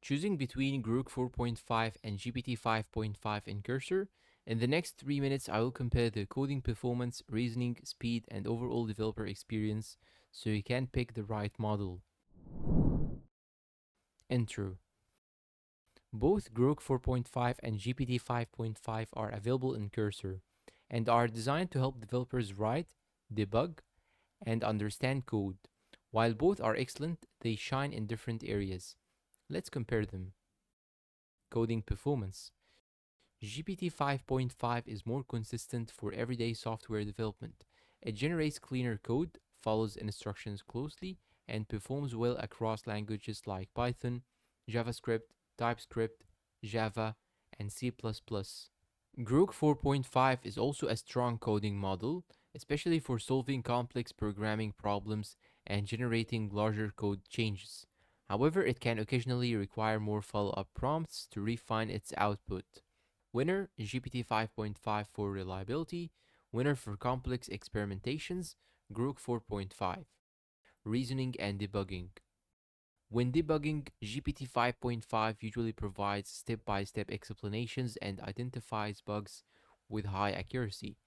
Choosing between Grok 4.5 and GPT 5.5 in Cursor. In the next 3 minutes, I will compare the coding performance, reasoning, speed, and overall developer experience so you can pick the right model. Intro. Both Grok 4.5 and GPT 5.5 are available in Cursor and are designed to help developers write, debug, and understand code. While both are excellent, they shine in different areas. Let's compare them. Coding performance. GPT 5.5 is more consistent for everyday software development. It generates cleaner code, follows instructions closely, and performs well across languages like Python, JavaScript, TypeScript, Java, and C++. Grok 4.5 is also a strong coding model, especially for solving complex programming problems and generating larger code changes. However, it can occasionally require more follow-up prompts to refine its output. Winner, GPT 5.5 for reliability. Winner for complex experimentations, Grok 4.5. Reasoning and debugging. When debugging, GPT 5.5 usually provides step-by-step explanations and identifies bugs with high accuracy.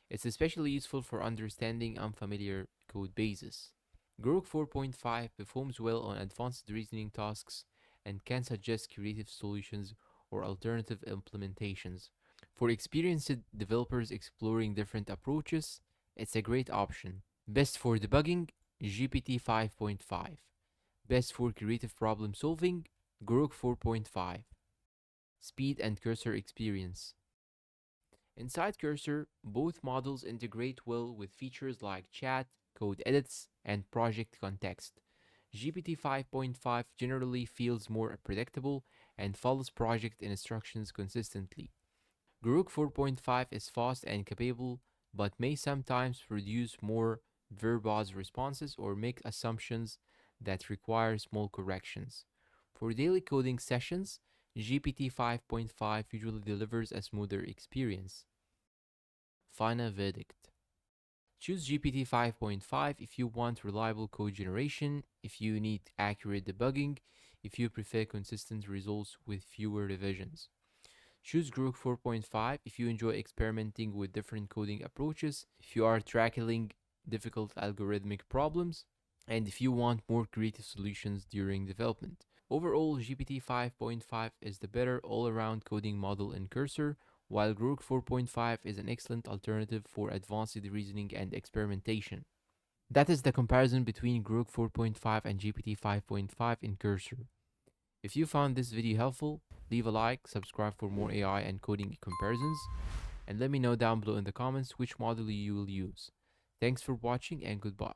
It's especially useful for understanding unfamiliar code bases. Grok 4.5 performs well on advanced reasoning tasks and can suggest creative solutions or alternative implementations. For experienced developers exploring different approaches, it's a great option. Best for debugging, GPT 5.5. Best for creative problem solving, Grok 4.5. Speed and cursor experience. Inside Cursor, both models integrate well with features like chat, code edits, and project context. GPT 5.5 generally feels more predictable and follows project instructions consistently. Grok 4.5 is fast and capable, but may sometimes produce more verbose responses or make assumptions that require small corrections. For daily coding sessions, GPT 5.5 usually delivers a smoother experience. Final verdict. Choose GPT 5.5 if you want reliable code generation, if you need accurate debugging, if you prefer consistent results with fewer revisions. Choose Grok 4.5 if you enjoy experimenting with different coding approaches, if you are tackling difficult algorithmic problems, and if you want more creative solutions during development. Overall, GPT 5.5 is the better all-around coding model in Cursor, while Grok 4.5 is an excellent alternative for advanced reasoning and experimentation. That is the comparison between Grok 4.5 and GPT 5.5 in Cursor. If you found this video helpful, leave a like, subscribe for more AI and coding comparisons, and let me know down below in the comments which model you will use. Thanks for watching and goodbye.